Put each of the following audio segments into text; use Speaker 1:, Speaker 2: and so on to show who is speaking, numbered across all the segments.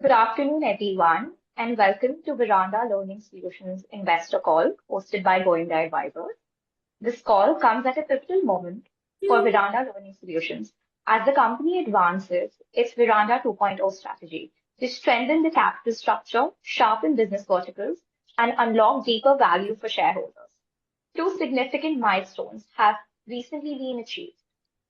Speaker 1: Good afternoon, everyone, and welcome to Veranda Learning Solutions Investor Call hosted by Goinda Advisors. This call comes at a pivotal moment for Veranda Learning Solutions as the company advances its Veranda 2.0 strategy to strengthen the capital structure, sharpen business verticals, and unlock deeper value for shareholders. Two significant milestones have recently been achieved.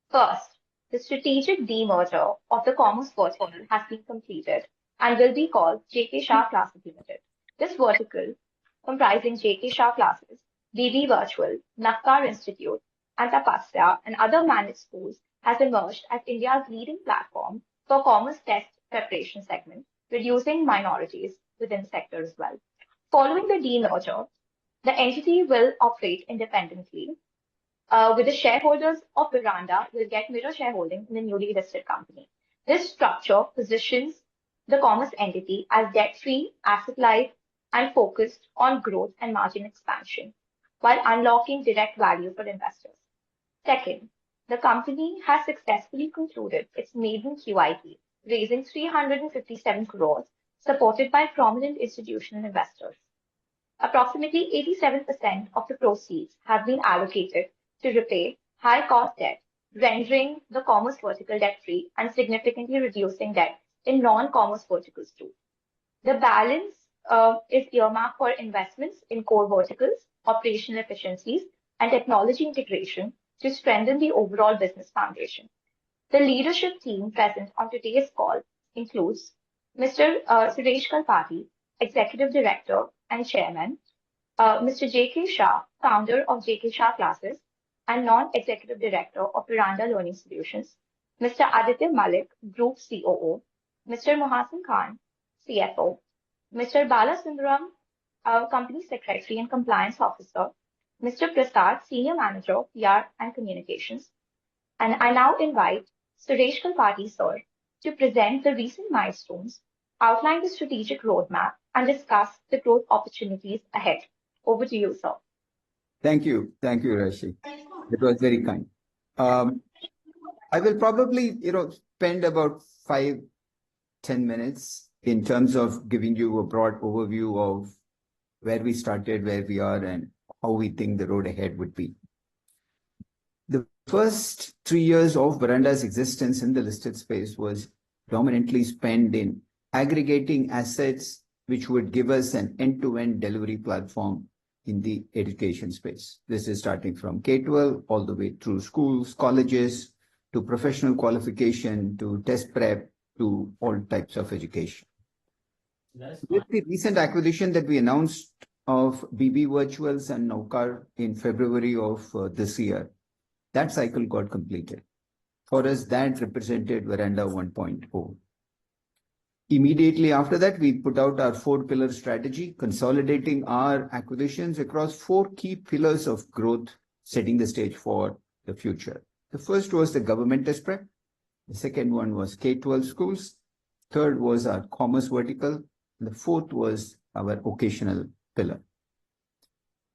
Speaker 1: First, the strategic demerger of the commerce vertical has been completed and will be called JK Shah Classes Limited. This vertical, comprising JK Shah Classes, BB Virtual, Nakkar Institute, and Tapasya and other managed schools, has emerged as India's leading platform for commerce test preparation segment, reducing minorities within the sector as well. Following the demerger, the entity will operate independently with the shareholders of Veranda will get mirror shareholding in the newly listed company. This structure positions the commerce entity as debt-free, asset-light, and focused on growth and margin expansion, while unlocking direct value for investors. Second, the company has successfully concluded its maiden QIP, raising 357 crores, supported by prominent institutional investors. Approximately 87% of the proceeds have been allocated to repay high-cost debt, rendering the commerce vertical debt-free and significantly reducing debt in non-commerce verticals too. The balance is earmarked for investments in core verticals, operational efficiencies, and technology integration to strengthen the overall business foundation. The leadership team present on today's call includes Mr. Suresh Kalpati, Executive Director and Chairman, Mr. J.K. Shah, founder of J.K. Shah Classes and non-executive director of Veranda Learning Solutions, Mr. Aditya Malik, Group COO, Mr. Mohsin Khan, CFO, Mr. Balasundaram, Company Secretary and Compliance Officer, Mr. Prasad, Senior Manager, PR and Communications. And I now invite Suresh Kalpati, sir, to present the recent milestones, outline the strategic roadmap, and discuss the growth opportunities ahead. Over to you, sir.
Speaker 2: Thank you. Thank you, Rashi. It was very kind. I will probably, spend about 5-10 minutes in terms of giving you a broad overview of where we started, where we are, and how we think the road ahead would be. The first 3 years of Veranda's existence in the listed space was dominantly spent in aggregating assets which would give us an end-to-end delivery platform in the education space. This is starting from K-12 all the way through schools, colleges, to professional qualification, to test prep, to all types of education. With the recent acquisition that we announced of BB Virtuals and Nakkar in February of this year, that cycle got completed. For us, that represented Veranda 1.0. Immediately after that, we put out our 4-pillar strategy, consolidating our acquisitions across 4 key pillars of growth, setting the stage for the future. The first was the government test prep. The second one was K-12 schools. Third was our commerce vertical. And the fourth was our vocational pillar.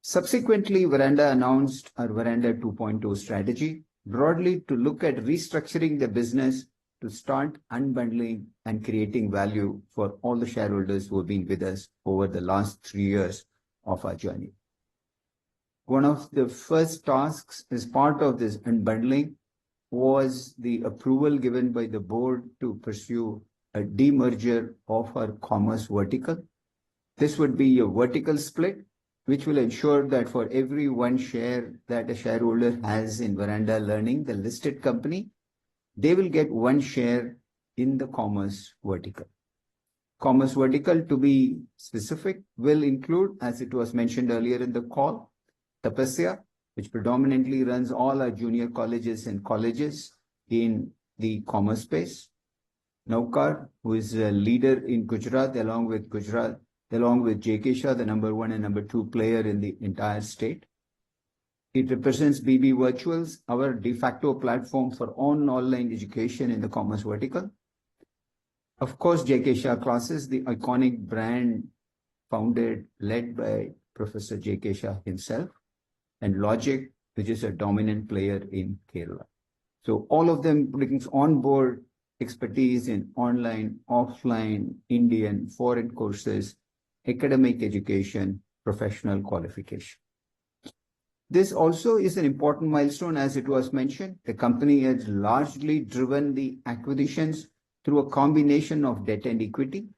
Speaker 2: Subsequently, Veranda announced our Veranda 2.0 strategy, broadly to look at restructuring the business to start unbundling and creating value for all the shareholders who have been with us over the last 3 years of our journey. One of the first tasks as part of this unbundling was the approval given by the board to pursue a demerger of our commerce vertical. This would be a vertical split, which will ensure that for every 1 share that a shareholder has in Veranda Learning, the listed company, they will get 1 share in the commerce vertical. Commerce vertical, to be specific, will include, as it was mentioned earlier in the call, Tapasya, which predominantly runs all our junior colleges and colleges in the commerce space. Nakkar, who is a leader in Gujarat, along with JK Shah, the number 1 and number 2 player in the entire state. It represents BB Virtuals, our de facto platform for online education in the commerce vertical. Of course, JK Shah Classes, the iconic brand founded, led by Professor JK Shah himself, and Logic, which is a dominant player in Kerala. So all of them brings on board expertise in online, offline, Indian, foreign courses, academic education, professional qualification. This also is an important milestone, as it was mentioned. The company has largely driven the acquisitions through a combination of debt and equity.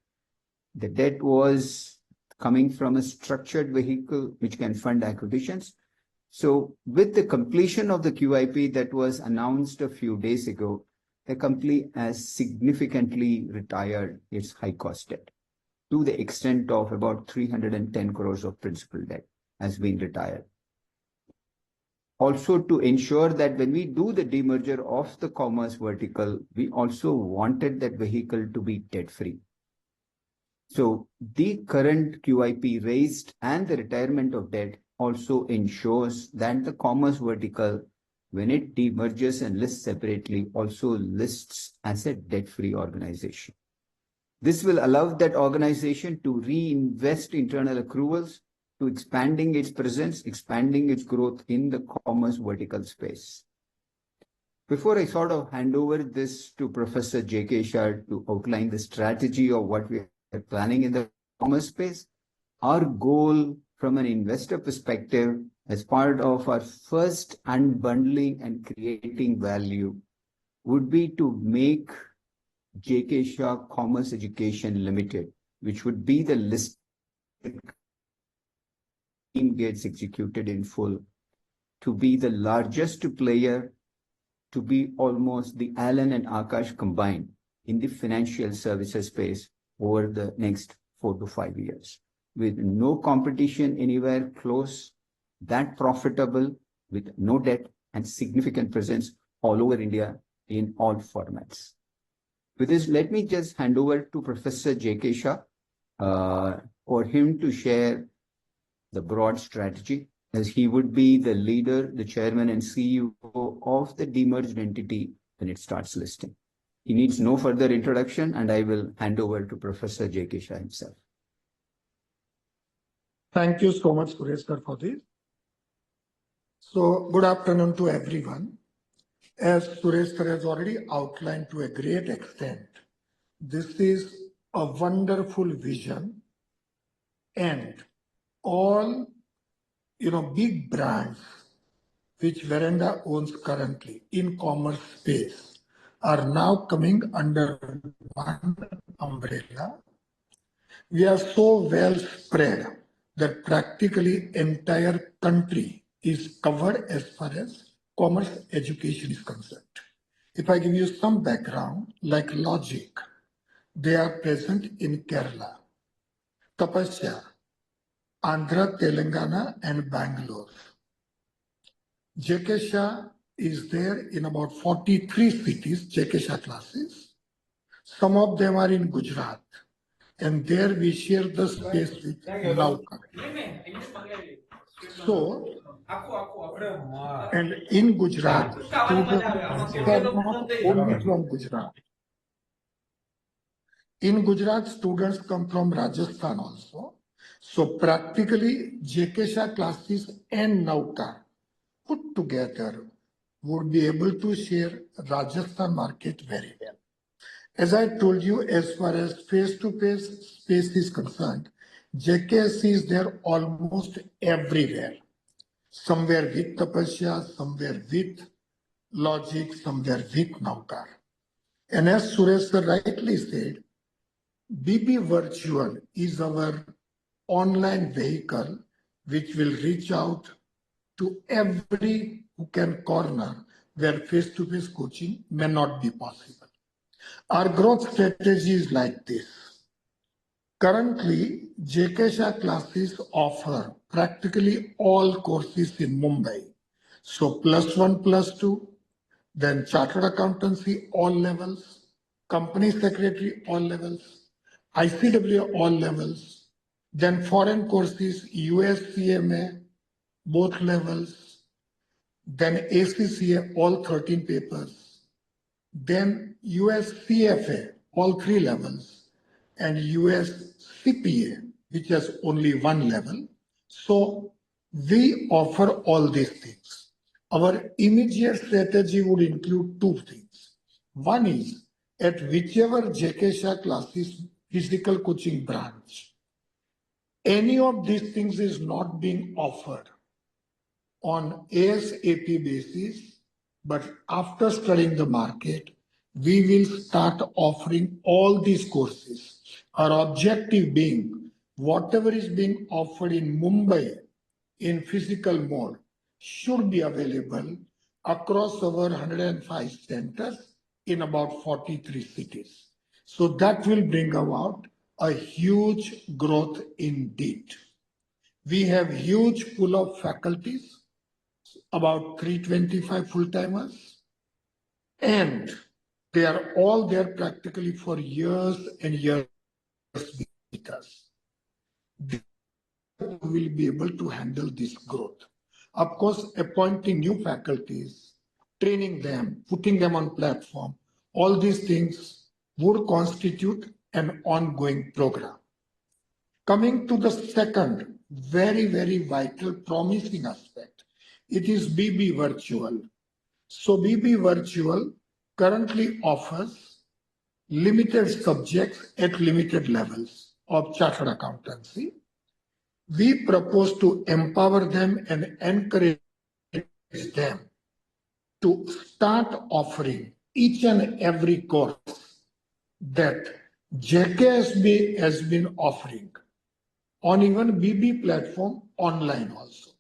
Speaker 2: The debt was coming from a structured vehicle which can fund acquisitions. So with the completion of the QIP that was announced a few days ago, the company has significantly retired its high-cost debt to the extent of about 310 crores of principal debt has been retired. Also, to ensure that when we do the demerger of the commerce vertical, we also wanted that vehicle to be debt-free. So the current QIP raised and the retirement of debt also ensures that the commerce vertical, when it demerges and lists separately, also lists as a debt-free organization. This will allow that organization to reinvest internal accruals to expanding its presence, expanding its growth in the commerce vertical space. Before I sort of hand over this to Professor J.K. Shah to outline the strategy of what we are planning in the commerce space, our goal from an investor perspective, as part of our first unbundling and creating value, would be to make J.K. Shah Commerce Education Limited, which would be the list gets executed in full, to be the largest player, to be almost the Alan and Akash combined in the financial services space over the next 4 to 5 years, with no competition anywhere close, that profitable, with no debt and significant presence all over India in all formats. With this, let me just hand over to Professor J.K. Shah for him to share the broad strategy, as he would be the leader, the chairman and CEO of the demerged entity when it starts listing. He needs no further introduction, and I will hand over to Professor J.K. Shah himself.
Speaker 3: Thank you so much, Sureshkar, for this. So, good afternoon to everyone. As Sureshkar has already outlined to a great extent, this is a wonderful vision, and all big brands which Veranda owns currently in commerce space are now coming under one umbrella. We are so well spread that practically entire country is covered as far as commerce education is concerned. If I give you some background, like Logic, they are present in Kerala, Tapasya, Andhra, Telangana, and Bangalore. J.K. Shah is there in about 43 cities, J.K. Shah classes. Some of them are in Gujarat, and there we share the space with Nauka. So, and in Gujarat, students are not only from Gujarat. In Gujarat, students come from Rajasthan also. So practically, J.K. Shah classes and Nauka put together would be able to share Rajasthan market very well. As I told you, as far as face-to-face space is concerned, JKS is there almost everywhere. Somewhere with Tapasya, somewhere with Logic, somewhere with Naukar. And as Suresh rightly said, BB Virtual is our online vehicle which will reach out to every who can corner where face-to-face coaching may not be possible. Our growth strategy is like this. Currently, JK Shah classes offer practically all courses in Mumbai. So +1, +2, then chartered accountancy, all levels, company secretary, all levels, ICW, all levels, then foreign courses, US CMA, both levels, then ACCA, all 13 papers, then US CFA, all 3 levels, and US CPA, which has only 1 level. So we offer all these things. Our immediate strategy would include 2 things. One is at whichever JK Shah classes physical coaching branch. Any of these things is not being offered on ASAP basis, but after studying the market, we will start offering all these courses. Our objective being whatever is being offered in Mumbai in physical mode should be available across our 105 centers in about 43 cities. So that will bring about a huge growth indeed. We have huge pool of faculties, about 325 full-timers, and they are all there practically for years and years with us. They will be able to handle this growth. Of course, appointing new faculties, training them, putting them on platform, all these things would constitute an ongoing program. Coming to the second very, very vital, promising aspect, it is BB Virtual. So BB Virtual currently offers limited subjects at limited levels of chartered accountancy. We propose to empower them and encourage them to start offering each and every course that JKSB has been offering on even BB platform online also.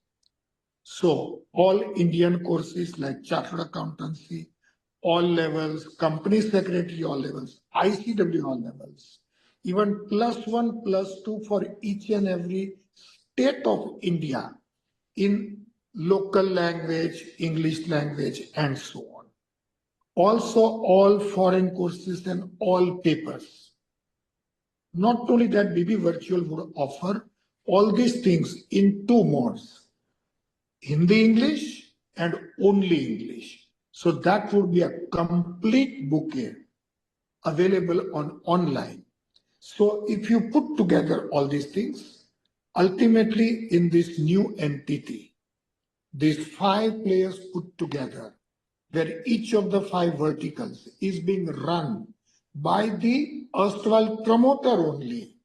Speaker 3: So all Indian courses like chartered accountancy, all levels, company secretary, all levels, ICW, all levels, even +1, +2 for each and every state of India in local language, English language, and so on. Also all foreign courses and all papers. Not only that, BB Virtual would offer all these things in two modes, Hindi English and only English. So that would be a complete bouquet available on online. So if you put together all these things, ultimately in this new entity, these 5 players put together, where each of the 5 verticals is being run by the erstwhile promoter only.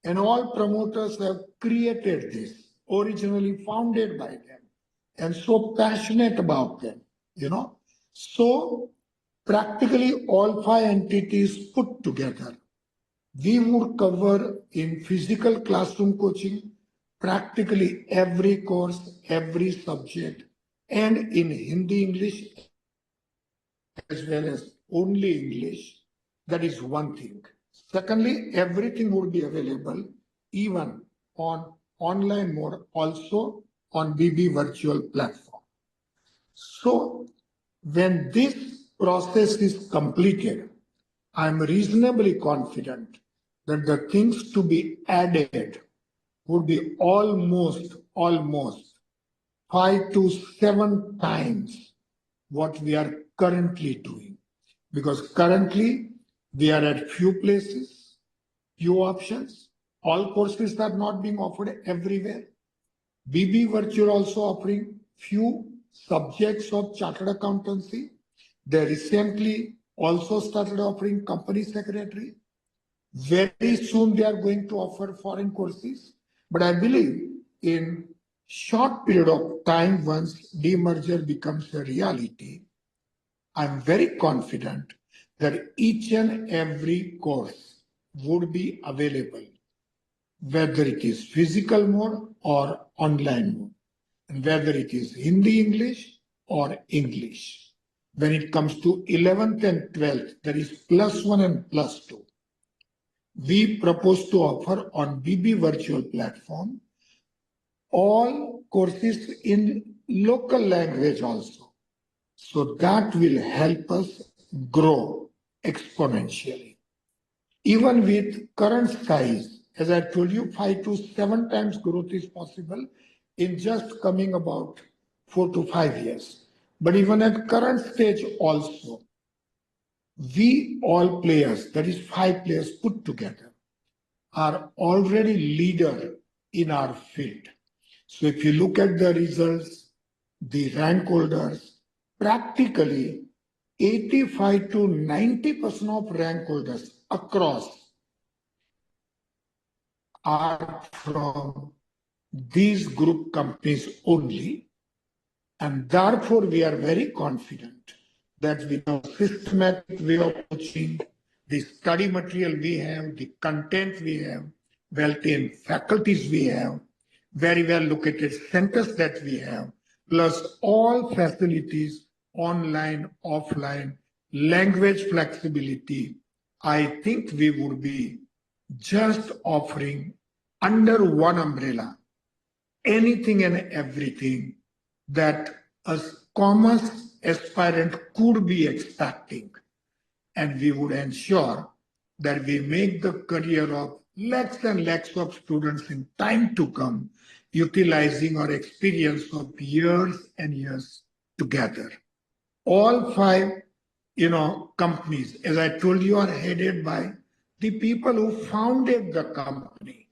Speaker 3: And all promoters have created this, originally founded by them, and so passionate about them, So practically all 5 entities put together, we would cover in physical classroom coaching practically every course, every subject, and in Hindi English as well as only English. That is one thing. Secondly, everything would be available even on online mode, also on BB Virtual platform. So when this process is completed, I'm reasonably confident that the things to be added would be almost 5 to 7 times what we are currently doing. Because currently we are at few places, few options. All courses are not being offered everywhere. BB Virtual also offering few subjects of chartered accountancy. They recently also started offering company secretary. Very soon they are going to offer foreign courses. But I believe in short period of time, once demerger becomes a reality, I'm very confident that each and every course would be available, whether it is physical mode or online mode, and whether it is Hindi English or English. When it comes to 11th and 12th, there is +1 and +2. We propose to offer on BB Virtual platform all courses in local language also. So that will help us grow exponentially. Even with current size, as I told you, 5 to 7 times growth is possible in just coming about 4 to 5 years. But even at current stage also, we all players, that is 5 players put together, are already leader in our field. So if you look at the results, the rank holders, practically 85 to 90% of rank holders across are from these group companies only. And therefore, we are very confident that with our systematic way of coaching, the study material we have, the content we have, well-trained faculties we have, very well located centers that we have, plus all facilities, online, offline, language flexibility, I think we would be just offering under one umbrella anything and everything that a commerce aspirant could be expecting. And we would ensure that we make the career of lakhs and lakhs of students in time to come, utilizing our experience of years and years together. All five, companies, as I told you, are headed by the people who founded the company.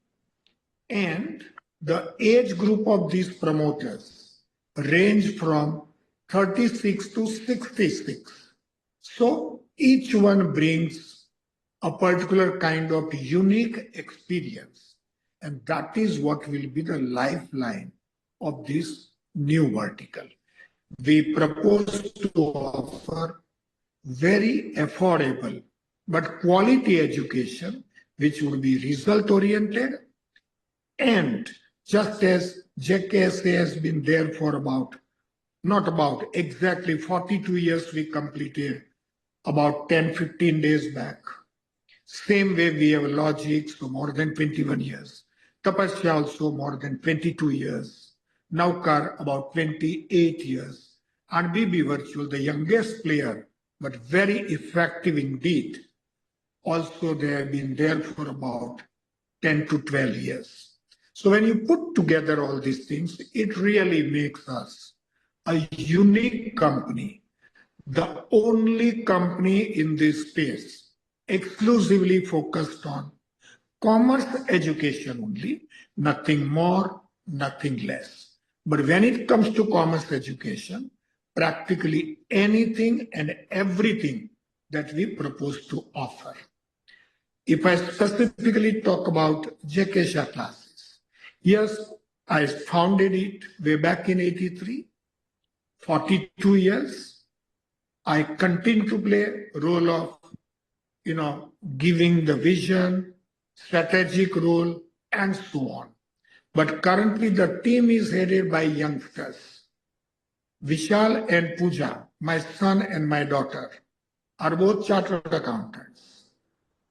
Speaker 3: And the age group of these promoters range from 36 to 66. So each one brings a particular kind of unique experience. And that is what will be the lifeline of this new vertical. We propose to offer very affordable but quality education, which would be result oriented. And just as JKSA has been there for exactly 42 years, we completed about 10-15 days back. Same way we have Logic, so more than 21 years. Tapasya also more than 22 years. Naukar about 28 years. And BB Virtual, the youngest player, but very effective indeed. Also, they have been there for about 10 to 12 years. So when you put together all these things, it really makes us a unique company, the only company in this space exclusively focused on commerce education only, nothing more, nothing less. But when it comes to commerce education, practically anything and everything that we propose to offer. If I specifically talk about JKSA classes, yes, I founded it way back in 83, 42 years. I continue to play a role of, giving the vision, strategic role, and so on. But currently the team is headed by youngsters. Vishal and Pooja, my son and my daughter, are both chartered accountants.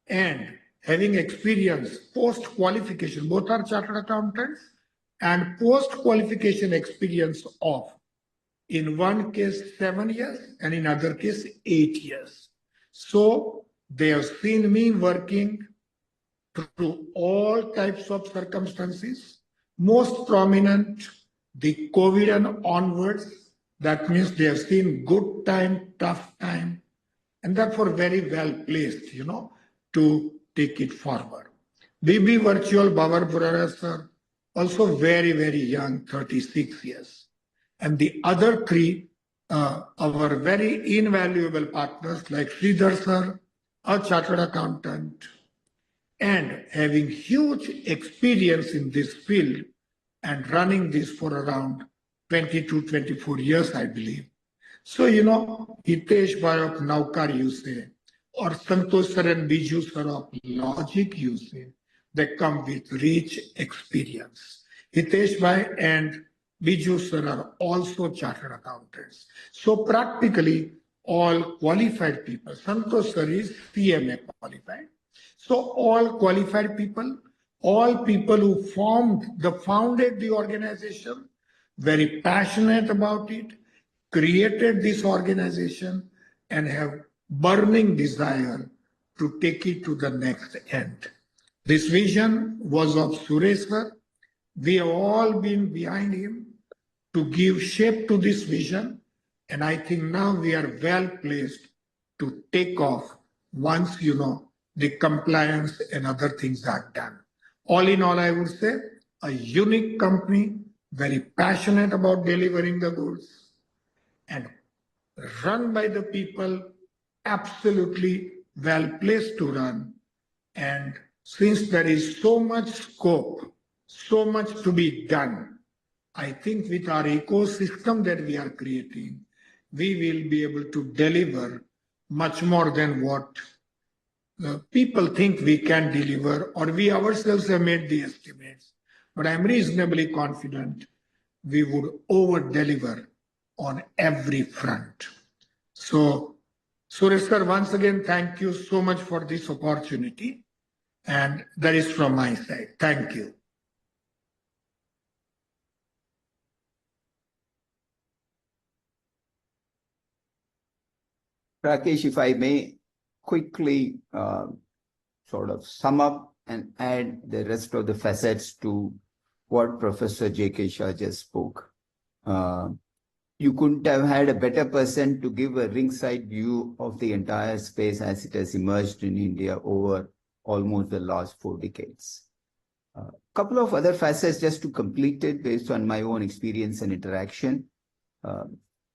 Speaker 3: And having experience post-qualification, both are chartered accountants, and post-qualification experience of, in one case, 7 years, and in other case, 8 years. So they have seen me working through all types of circumstances, most prominent, the COVID and onwards. That means they have seen good time, tough time, and therefore very well placed, to take it forward. BB Virtual Bhavar Purara sir, also very, very young, 36 years. And the other three, our very invaluable partners like Sridhar sir, a chartered accountant, and having huge experience in this field and running this for around 22, 24 years, I believe. So, Hitesh Bhai of Naukar, you say, or Santosh sir and Biju sir of Logic, you say, they come with rich experience. Hitesh Bhai and Biju sir are also chartered accountants. So practically all qualified people, Santosh sir is CMA qualified. So all qualified people, all people who founded the organization, very passionate about it, created this organization, and have burning desire to take it to the next end. This vision was of Suresh sir. We have all been behind him to give shape to this vision, and I think now we are well placed to take off once, the compliance and other things are done. All in all, I would say a unique company, very passionate about delivering the goods, and run by the people absolutely well placed to run. And since there is so much scope, so much to be done, I think with our ecosystem that we are creating, we will be able to deliver much more than what people think we can deliver, or we ourselves have made the estimates. But I'm reasonably confident we would over deliver on every front. So, Suresh sir, once again, thank you so much for this opportunity. And that is from my side. Thank you.
Speaker 2: Rakesh, if I may quickly sort of sum up and add the rest of the facets to what Professor J.K. Shah just spoke. You couldn't have had a better person to give a ringside view of the entire space as it has emerged in India over almost the last 4 decades. A couple of other facets just to complete it based on my own experience and interaction.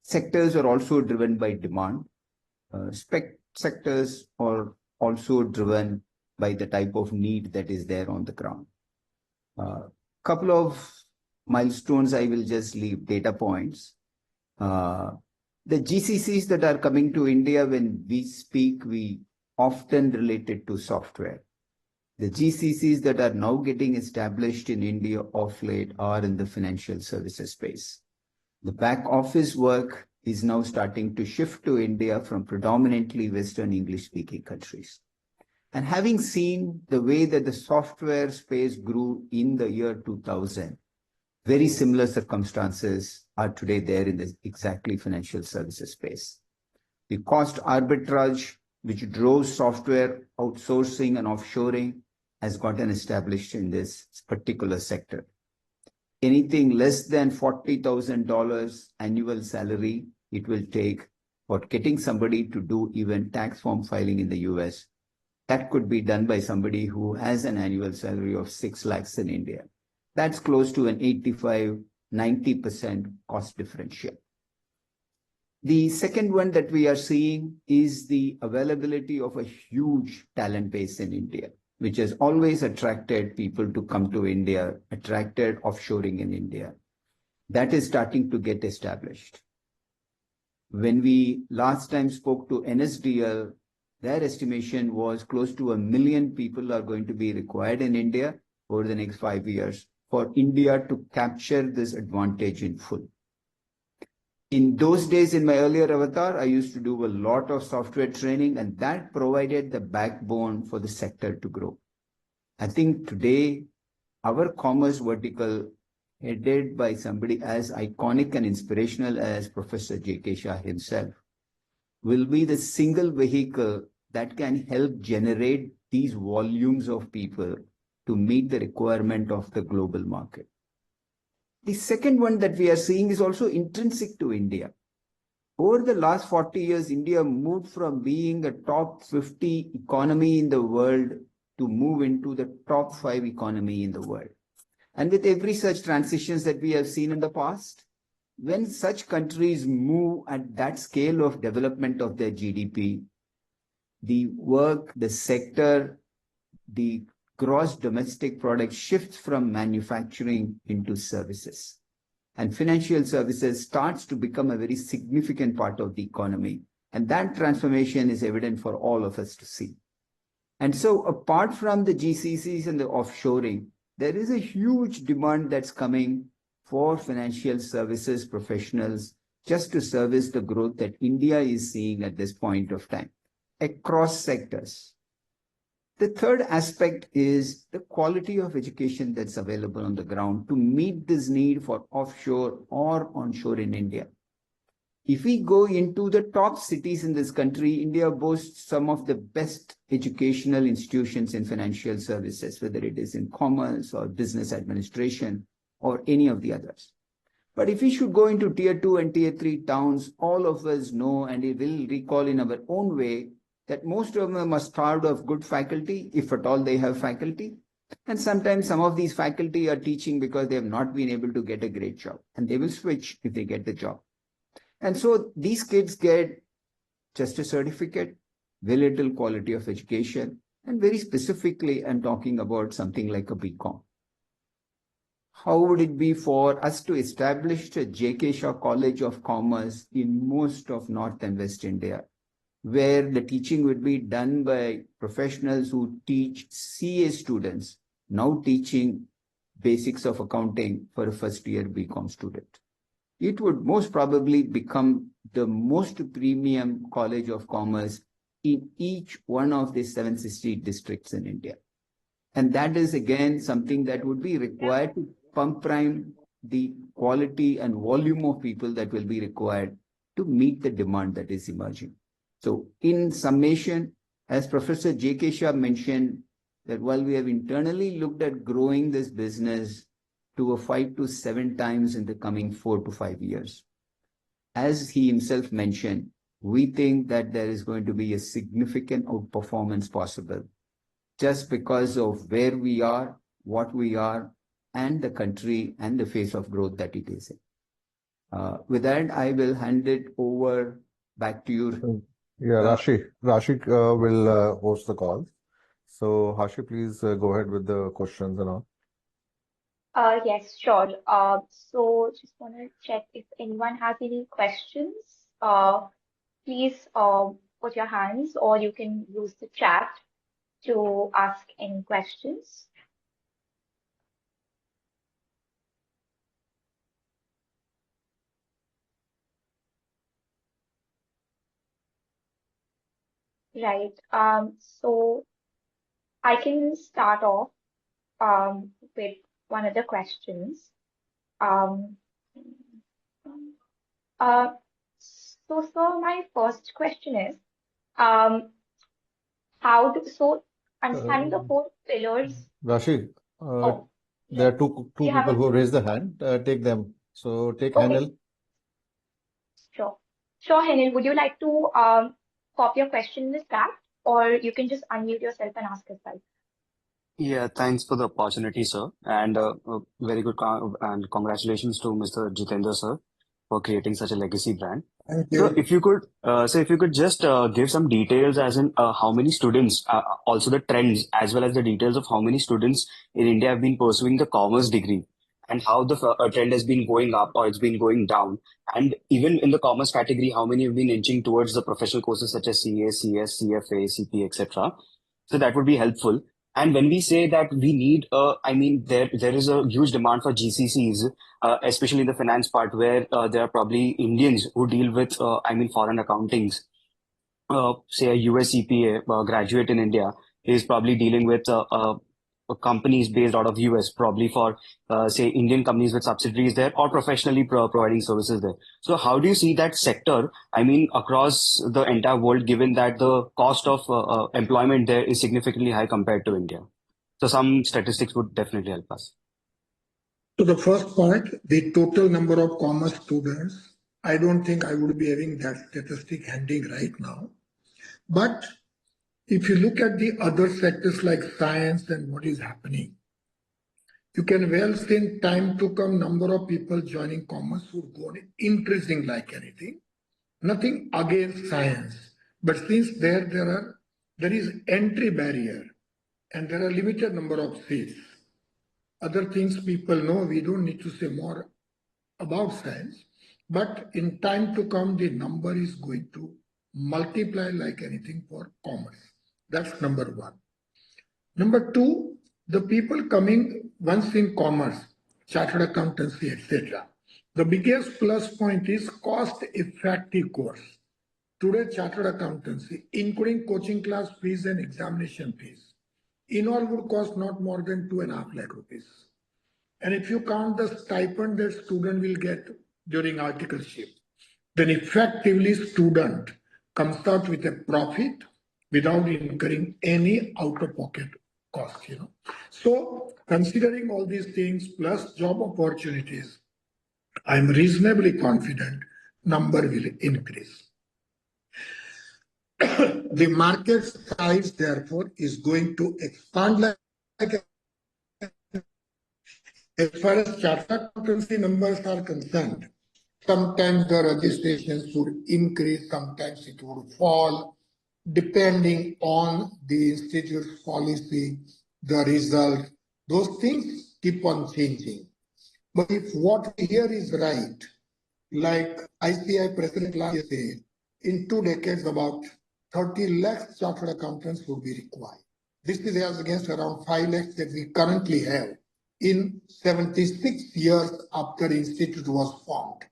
Speaker 2: Sectors are also driven by demand. Sectors are also driven by the type of need that is there on the ground. Couple of milestones I will just leave, data points. The GCCs that are coming to India, when we speak, we often relate it to software. The GCCs that are now getting established in India of late are in the financial services space. The back office work is now starting to shift to India from predominantly Western English-speaking countries. And having seen the way that the software space grew in the year 2000, very similar circumstances are today there in the exactly financial services space. The cost arbitrage, which drove software outsourcing and offshoring, has gotten established in this particular sector. Anything less than $40,000 annual salary, it will take for getting somebody to do even tax form filing in the US. That could be done by somebody who has an annual salary of 6 lakhs in India. That's close to an 85-90% cost differential. The second one that we are seeing is the availability of a huge talent base in India, which has always attracted people to come to India, attracted offshoring in India. That is starting to get established. When we last time spoke to NSDL, their estimation was close to 1 million people are going to be required in India over the next 5 years for India to capture this advantage in full. In those days, in my earlier avatar, I used to do a lot of software training, and that provided the backbone for the sector to grow. I think today, our commerce vertical, headed by somebody as iconic and inspirational as Professor J.K. Shah himself, will be the single vehicle that can help generate these volumes of people to meet the requirement of the global market. The second one that we are seeing is also intrinsic to India. Over the last 40 years, India moved from being a top 50 economy in the world to move into the top 5 economy in the world. And with every such transitions that we have seen in the past, when such countries move at that scale of development of their GDP, the work, the sector, the gross domestic product shifts from manufacturing into services. And financial services starts to become a very significant part of the economy. And that transformation is evident for all of us to see. And so apart from the GCCs and the offshoring, there is a huge demand that's coming for financial services professionals just to service the growth that India is seeing at this point of time across sectors. The third aspect is the quality of education that's available on the ground to meet this need for offshore or onshore in India. If we go into the top cities in this country, India boasts some of the best educational institutions in financial services, whether it is in commerce or business administration or any of the others. But if we should go into tier 2 and tier 3 towns, all of us know and we will recall in our own way that most of them are starved of good faculty, if at all they have faculty. And sometimes some of these faculty are teaching because they have not been able to get a great job, and they will switch if they get the job. And so these kids get just a certificate, very little quality of education, and very specifically, I'm talking about something like a BCom. How would it be for us to establish a J.K. Shah College of Commerce in most of North and West India, where the teaching would be done by professionals who teach CA students, now teaching basics of accounting for a first-year BCom student? It would most probably become the most premium college of commerce in each one of the 760 districts in India. And that is, again, something that would be required to pump prime the quality and volume of people that will be required to meet the demand that is emerging. So in summation, as Professor J.K. Shah mentioned, that while we have internally looked at growing this business to a 5 to 7 times in the coming 4 to 5 years, as he himself mentioned, we think that there is going to be a significant outperformance possible just because of where we are, what we are, and the country and the phase of growth that it is in. With that, I will hand it over back to you.
Speaker 4: Yeah, Rashik will host the call. So, Hashi, please go ahead with the questions and all.
Speaker 1: Yes, sure. So just want to check if anyone has any questions. Please put your hands, or you can use the chat to ask any questions. Right. So I can start off with one of the questions. So my first question is, understanding the 4 pillars.
Speaker 4: Rashik, there are two people who raised the hand. Take them. So take Hanel.
Speaker 1: Sure. Sure, Henel, would you like to pop your question in the chat, or you can just unmute yourself and ask yourself?
Speaker 5: Yeah, thanks for the opportunity, sir. And very good and congratulations to Mr. Jitendra, sir, for creating such a legacy brand.
Speaker 3: Thank you.
Speaker 5: So if you could just give some details as in how many students, also the trends, as well as the details of how many students in India have been pursuing the commerce degree, and how the trend has been going up or it's been going down. And even in the commerce category, how many have been inching towards the professional courses such as CA, CS, CFA, CP, etc. So that would be helpful. And when we say that we need, there is a huge demand for GCCs, especially in the finance part, where there are probably Indians who deal with, foreign accountings. Say a US CPA graduate in India is probably dealing with companies based out of US, probably for, say, Indian companies with subsidiaries there, or professionally providing services there. So how do you see that sector, across the entire world, given that the cost of employment there is significantly high compared to India? So some statistics would definitely help us.
Speaker 3: So the first point, the total number of commerce students, I don't think I would be having that statistic handy right now. But if you look at the other sectors like science and what is happening, you can well see in time to come number of people joining commerce would go on increasing like anything. Nothing against science, but since there is entry barrier and there are limited number of seats. Other things people know, we don't need to say more about science, but in time to come, the number is going to multiply like anything for commerce. That's number one. Number two, the people coming once in commerce, chartered accountancy, etc. The biggest plus point is cost-effective course. Today, chartered accountancy, including coaching class fees and examination fees, in all would cost not more than 2.5 lakh rupees. And if you count the stipend that student will get during articleship, then effectively student comes out with a profit without incurring any out-of-pocket cost. So considering all these things plus job opportunities, I'm reasonably confident number will increase. The market size, therefore, is going to expand like as far as chartered accountancy numbers are concerned. Sometimes the registrations would increase, sometimes it would fall. depending on the institute's policy, the result, those things keep on changing. But if what we hear is right, like ICI President last year said, in 2 decades, about 30 lakhs chartered accountants would be required. This is as against around 5 lakhs that we currently have in 76 years after the institute was formed.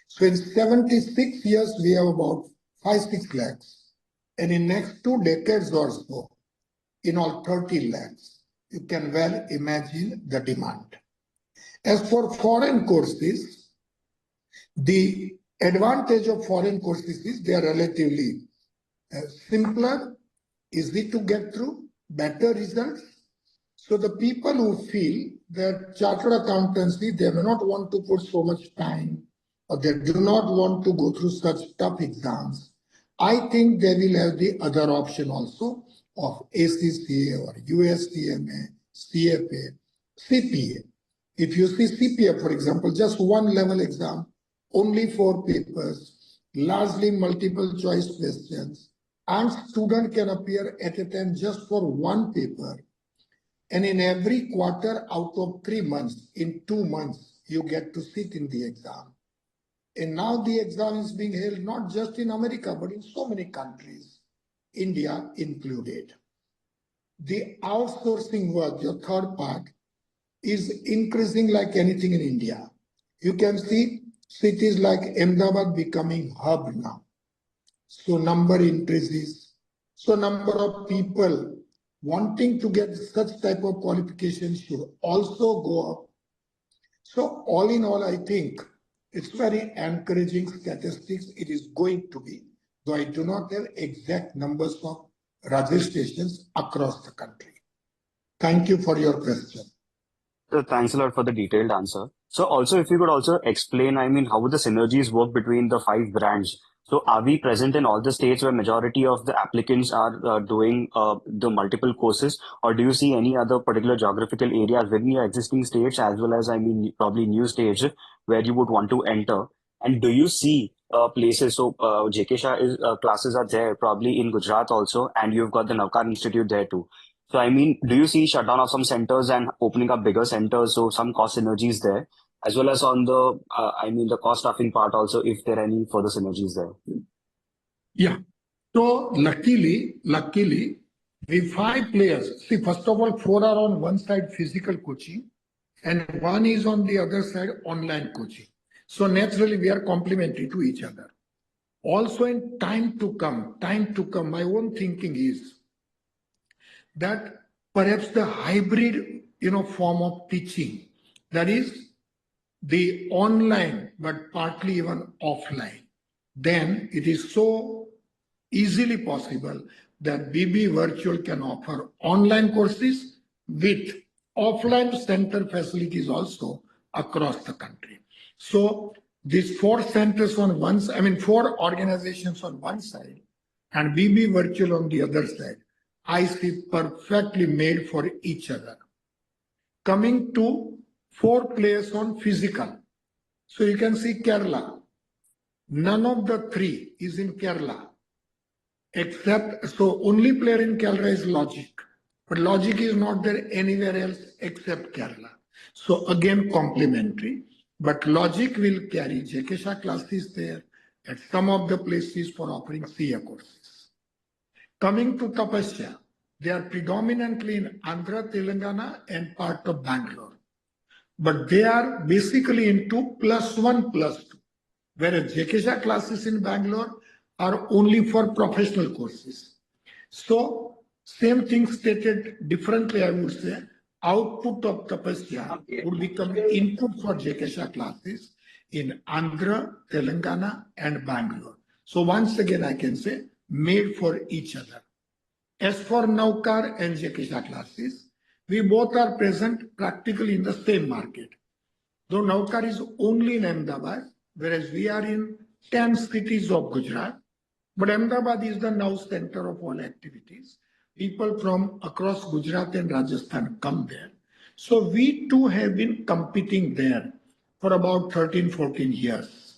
Speaker 3: So in 76 years, we have about 5-6 lakhs. And in next 2 decades or so, in all 30 lakhs, you can well imagine the demand. As for foreign courses, the advantage of foreign courses is they are relatively simpler, easy to get through, better results. So the people who feel that chartered accountancy, they may not want to put so much time, or they do not want to go through such tough exams, I think they will have the other option also of ACCA or USCMA, CFA, CPA. If you see CPA, for example, just one level exam, only 4 papers, largely multiple choice questions, and student can appear at a time just for 1 paper. And in every quarter out of 3 months, in 2 months, you get to sit in the exam. And now the exam is being held not just in America, but in so many countries, India included. The outsourcing work, your third part, is increasing like anything in India. You can see cities like Ahmedabad becoming hub now. So number increases. So number of people wanting to get such type of qualifications should also go up. So all in all, I think it's very encouraging statistics. It is going to be, though I do not have exact numbers of registrations across the country. Thank you for your question.
Speaker 5: So thanks a lot for the detailed answer. So also, if you could also explain, I mean, how would the synergies work between the 5 brands? So are we present in all the states where majority of the applicants are doing the multiple courses, or do you see any other particular geographical areas within your existing states, as well as, I mean, probably new states where you would want to enter? And do you see places, so JK Shah is, classes are there probably in Gujarat also, and you've got the Navkar Institute there too. So, I mean, do you see shutdown of some centers and opening up bigger centers? So some cost synergies there, as well as on the, I mean, the cost staffing part also, if there are any further synergies there.
Speaker 3: Yeah. So luckily, the 5 players, see, first of all, 4 are on one side physical coaching, and 1 is on the other side online coaching. So naturally, we are complementary to each other. Also, in time to come, my own thinking is that perhaps the hybrid, form of teaching, that is the online, but partly even offline, then it is so easily possible that BB Virtual can offer online courses with offline center facilities also across the country. So these 4 centers on one side, 4 organizations on one side and BB Virtual on the other side, I see perfectly made for each other. Coming to 4 players on physical. So you can see Kerala. None of the 3 is in Kerala. Except, so only player in Kerala is Logic. But Logic is not there anywhere else except Kerala. So again, complementary. But Logic will carry JK Shah classes there at some of the places for offering CA courses. Coming to Tapasya, they are predominantly in Andhra, Telangana and part of Bangalore. But they are basically into +1/+2. Whereas JK Shah classes in Bangalore are only for professional courses. So same thing stated differently, I would say, output of Tapasya would become input for JK Shah classes in Andhra, Telangana and Bangalore. So once again, I can say made for each other. As for Navkar and JK Shah classes, we both are present practically in the same market. Though Navkar is only in Ahmedabad, whereas we are in 10 cities of Gujarat, but Ahmedabad is the now center of all activities. People from across Gujarat and Rajasthan come there. So we too have been competing there for about 13-14 years.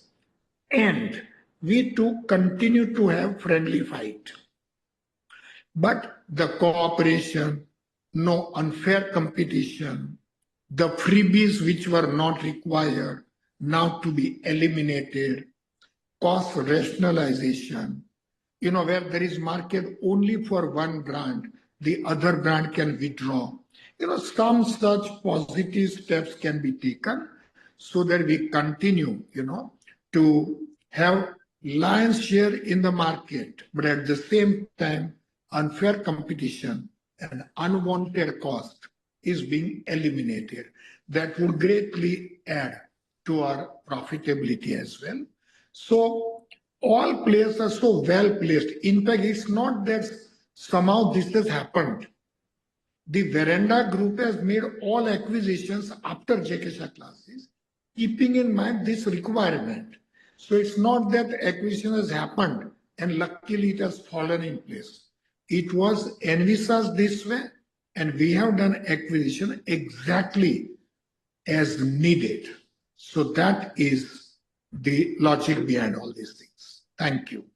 Speaker 3: And we too continue to have friendly fight. But the cooperation, no unfair competition, the freebies which were not required now to be eliminated, cost rationalization, where there is market only for one brand, the other brand can withdraw. Some such positive steps can be taken so that we continue, to have lion's share in the market, but at the same time, unfair competition and unwanted cost is being eliminated. That would greatly add to our profitability as well. So all players are so well placed. In fact, it's not that somehow this has happened. The Veranda group has made all acquisitions after JK Shah classes, keeping in mind this requirement. So it's not that acquisition has happened and luckily it has fallen in place. It was envisaged this way, and we have done acquisition exactly as needed. So that is the logic behind all these things. Thank you.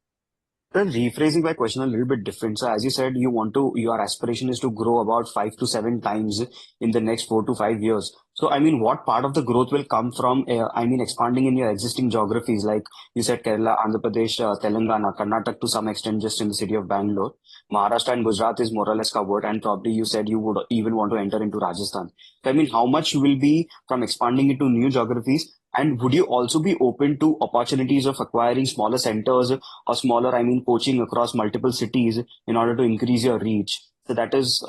Speaker 5: Then rephrasing my question a little bit different. So as you said, your aspiration is to grow about 5 to 7 times in the next 4 to 5 years. So, I mean, what part of the growth will come from, expanding in your existing geographies? Like you said, Kerala, Andhra Pradesh, Telangana, Karnataka to some extent, just in the city of Bangalore. Maharashtra and Gujarat is more or less covered. And probably you said you would even want to enter into Rajasthan. So, I mean, how much will be from expanding into new geographies? And would you also be open to opportunities of acquiring smaller centers or smaller, coaching across multiple cities in order to increase your reach? So that is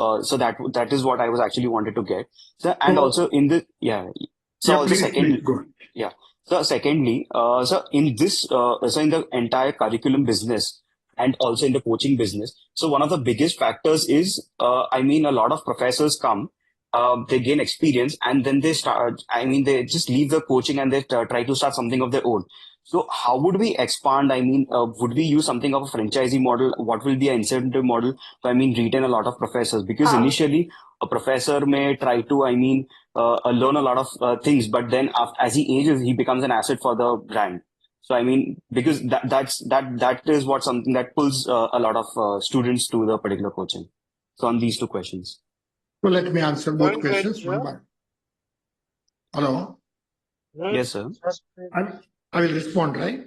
Speaker 5: what I was actually wanted to get. So, and
Speaker 3: So,
Speaker 5: also in the, yeah. So
Speaker 3: yeah,
Speaker 5: also
Speaker 3: please go ahead.
Speaker 5: yeah. So secondly, so in this, so in the entire curriculum business and also in the coaching business, so one of the biggest factors is, a lot of professors come, they gain experience and then they start, they just leave the coaching and they try to start something of their own. So how would we expand? Would we use something of a franchisee model? What will be an incentive model to, retain a lot of professors? Because
Speaker 1: Um,
Speaker 5: initially a professor may try to, learn a lot of things, but then as he ages, he becomes an asset for the brand. So because that is what something that pulls a lot of students to the particular coaching. So on these two questions.
Speaker 3: So let me answer both
Speaker 6: Going ahead,
Speaker 3: questions one
Speaker 6: yeah.
Speaker 3: by. Hello,
Speaker 5: Yes, sir.
Speaker 3: I will respond, right?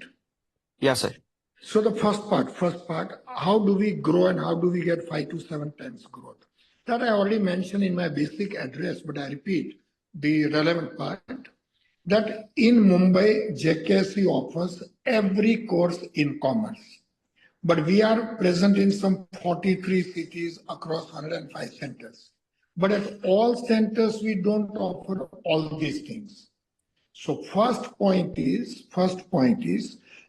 Speaker 5: Yes, sir.
Speaker 3: So the first part, how do we grow and how do we get 5 to 7 times growth? That I already mentioned in my basic address, but I repeat the relevant part that in Mumbai, JKC offers every course in commerce, but we are present in some 43 cities across 105 centers. But at all centers, we don't offer all these things. So first point is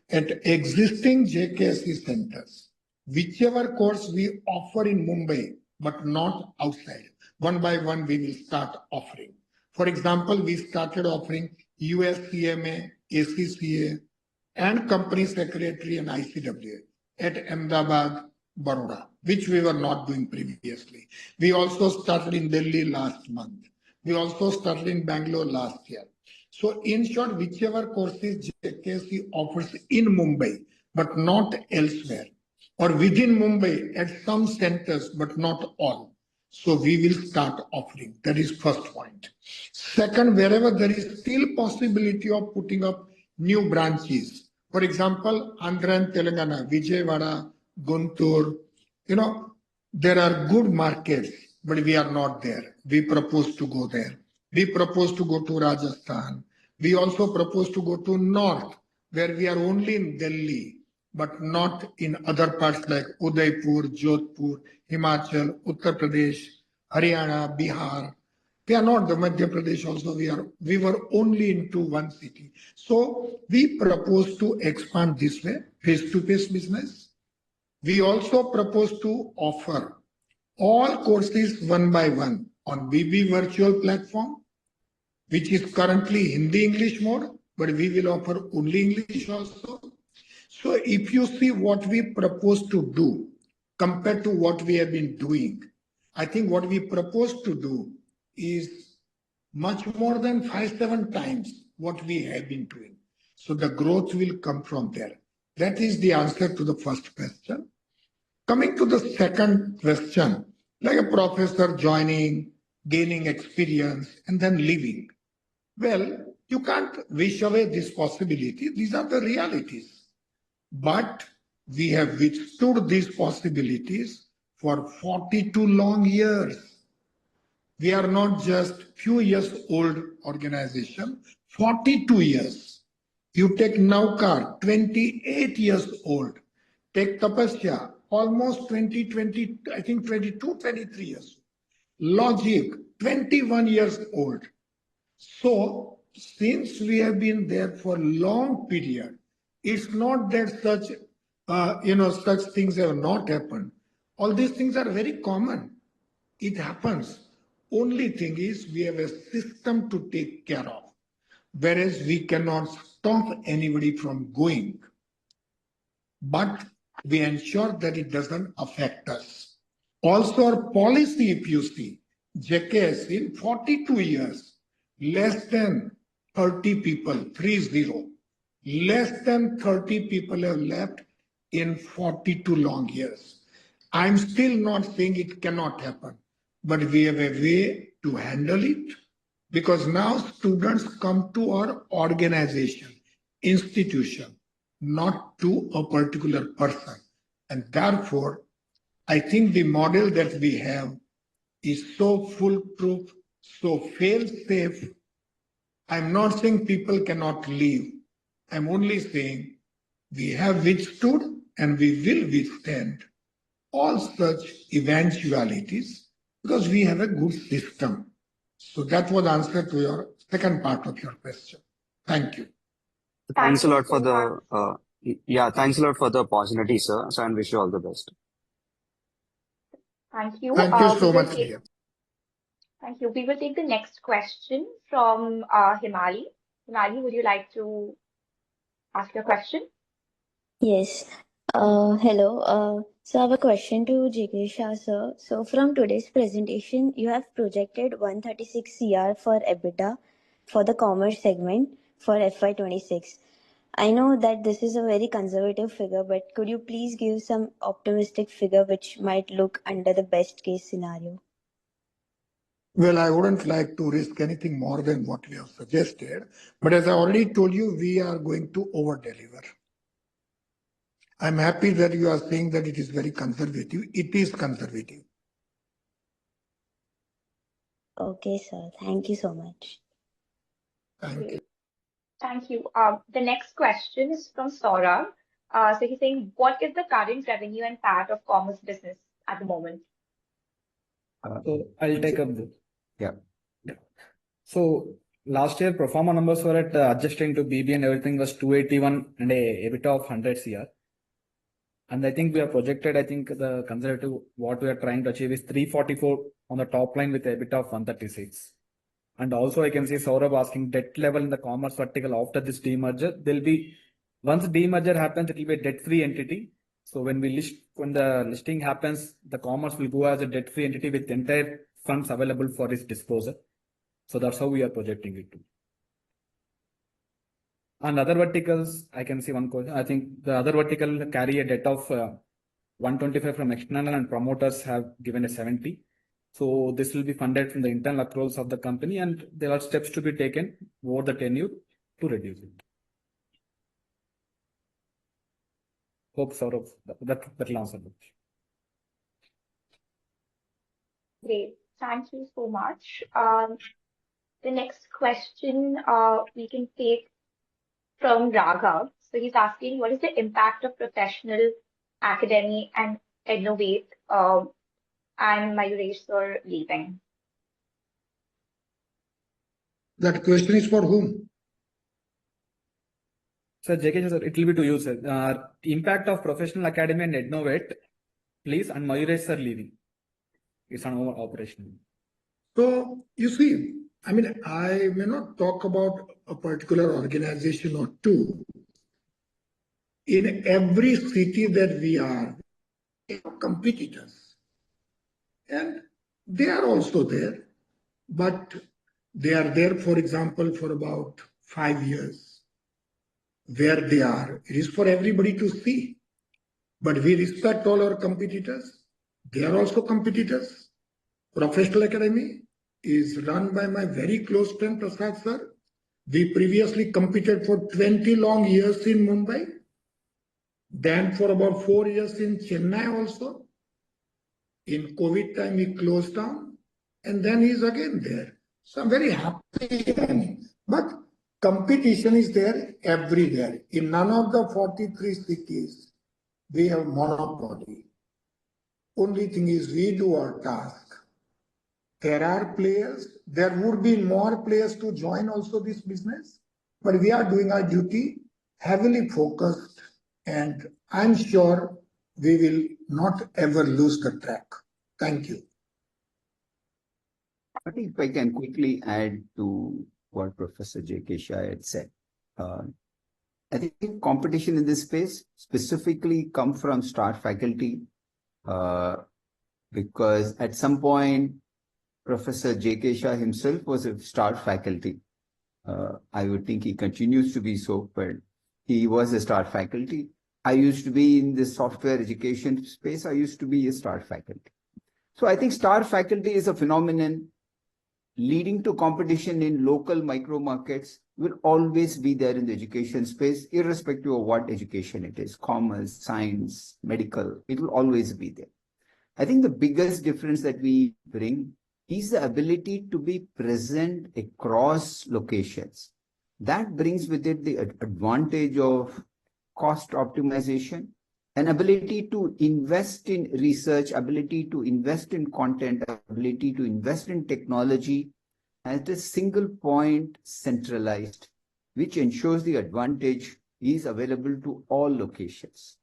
Speaker 3: at existing JKC centers, whichever course we offer in Mumbai, but not outside, one by one we will start offering. For example, we started offering USCMA, ACCA, and Company Secretary and ICWA at Ahmedabad, Baroda, which we were not doing previously. We also started in Delhi last month. We also started in Bangalore last year. So in short, whichever courses JKC offers in Mumbai, but not elsewhere, or within Mumbai at some centers, but not all. So we will start offering. That is first point. Second, wherever there is still possibility of putting up new branches, for example, Andhra and Telangana, Vijayawada, Guntur, there are good markets, but we are not there. We propose to go there. We propose to go to Rajasthan. We also propose to go to North, where we are only in Delhi, but not in other parts like Udaipur, Jodhpur, Himachal, Uttar Pradesh, Haryana, Bihar. We are not the Madhya Pradesh also. We were only into one city. So we propose to expand this way, face-to-face business. We also propose to offer all courses one by one on BB virtual platform, which is currently Hindi English mode, but we will offer only English also. So if you see what we propose to do compared to what we have been doing, I think what we propose to do is much more than 5-7 times what we have been doing. So the growth will come from there. That is the answer to the first question. Coming to the second question, like a professor joining, gaining experience, and then leaving. Well, you can't wish away this possibility. These are the realities. But we have withstood these possibilities for 42 long years. We are not just few years old organization, 42 years. You take Naukar, 28 years old. Take Tapasya, almost 20, I think 22, 23 years. Logic, 21 years old. So, since we have been there for a long period, it's not that such things have not happened. All these things are very common. It happens. Only thing is we have a system to take care of, whereas we cannot stop anybody from going. But we ensure that it doesn't affect us. Also, our policy, if you see, JKS in 42 years, less than 30 people, 30, less than 30 people have left in 42 long years. I'm still not saying it cannot happen, but we have a way to handle it because now students come to our organization, institution, not to a particular person. And therefore, I think the model that we have is so foolproof, so fail-safe. I'm not saying people cannot leave. I'm only saying we have withstood and we will withstand all such eventualities because we have a good system. So that was answer to your second part of your question. Thank you.
Speaker 5: Thanks a
Speaker 1: you
Speaker 5: lot for
Speaker 1: so
Speaker 5: the thanks a lot for the opportunity, sir. So, and wish you all the best.
Speaker 1: Thank you.
Speaker 3: Thank you
Speaker 1: We
Speaker 3: so
Speaker 1: will
Speaker 3: much,
Speaker 1: take-
Speaker 3: dear.
Speaker 1: Thank you. We will take the next question from Himali. Himali, would you like to ask your question?
Speaker 6: Yes. Hello. So I have a question to JK Shah, sir. So from today's presentation, you have projected 136 CR for EBITDA for the commerce segment for FY26. I know that this is a very conservative figure, but could you please give some optimistic figure which might look under the best case scenario?
Speaker 3: Well, I wouldn't like to risk anything more than what we have suggested. But as I already told you, we are going to over-deliver. I'm happy that you are saying that it is very conservative. It is conservative.
Speaker 6: Okay, sir. Thank you so much.
Speaker 3: Thank you.
Speaker 1: Thank you. The next question is from Saurabh. So he's saying, what is the current revenue and PAT of commerce business at the moment?
Speaker 7: So I'll take up this.
Speaker 2: Yeah.
Speaker 7: So last year, pro forma numbers were at adjusting to BB and everything was 281 and a EBITDA of 100 CR. And I think we have projected, I think the conservative, what we are trying to achieve is 344 on the top line with EBITDA of 136. And also I can see Saurabh asking debt level in the commerce vertical after this demerger. There'll be, once demerger happens, it will be a debt-free entity. So when the listing happens, the commerce will go as a debt-free entity with entire funds available for its disposal. So that's how we are projecting it to. And other verticals, I can see one question. I think the other vertical carry a debt of 125 from external and promoters have given a 70. So this will be funded from the internal accruals of the company and there are steps to be taken over the tenure to reduce it. Hope Saurabh, that will answer the question.
Speaker 1: Great. Thank you so much. The next question we can take from Raghav. So he's asking, what is the impact of professional, academy, and innovate and Mayuresh sir leaving?
Speaker 3: That question is for whom?
Speaker 7: Sir, JK, sir, it will be to you, sir. Impact of professional academy and innovate, please, and Mayuresh sir leaving. It's an operation.
Speaker 3: So you see, I mean, I may not talk about a particular organization or two. In every city that we are, we have competitors. And they are also there, but they are there, for example, for about 5 years. Where they are, it is for everybody to see. But we respect all our competitors. They are also competitors. Professional Academy is run by my very close friend Prasad sir. We previously competed for 20 long years in Mumbai, then for about 4 years in Chennai also. In COVID time, he closed down, and then he's again there. So I'm very happy. But competition is there everywhere. In none of the 43 cities, we have monopoly. Only thing is we do our task. There are players. There would be more players to join also this business, but we are doing our duty, heavily focused, and I'm sure we will not ever lose the track. Thank you.
Speaker 2: I think if I can quickly add to what Professor J.K. Shah had said. I think competition in this space specifically come from star faculty, because at some point, Professor J.K. Shah himself was a star faculty. I would think he continues to be so, but he was a star faculty. I used to be in the software education space. I used to be a star faculty. So I think star faculty is a phenomenon leading to competition in local micro markets will always be there in the education space, irrespective of what education it is, commerce, science, medical, it will always be there. I think the biggest difference that we bring is the ability to be present across locations. That brings with it the advantage of cost optimization, an ability to invest in research, ability to invest in content, ability to invest in technology at a single point centralized, which ensures the advantage is available to all locations.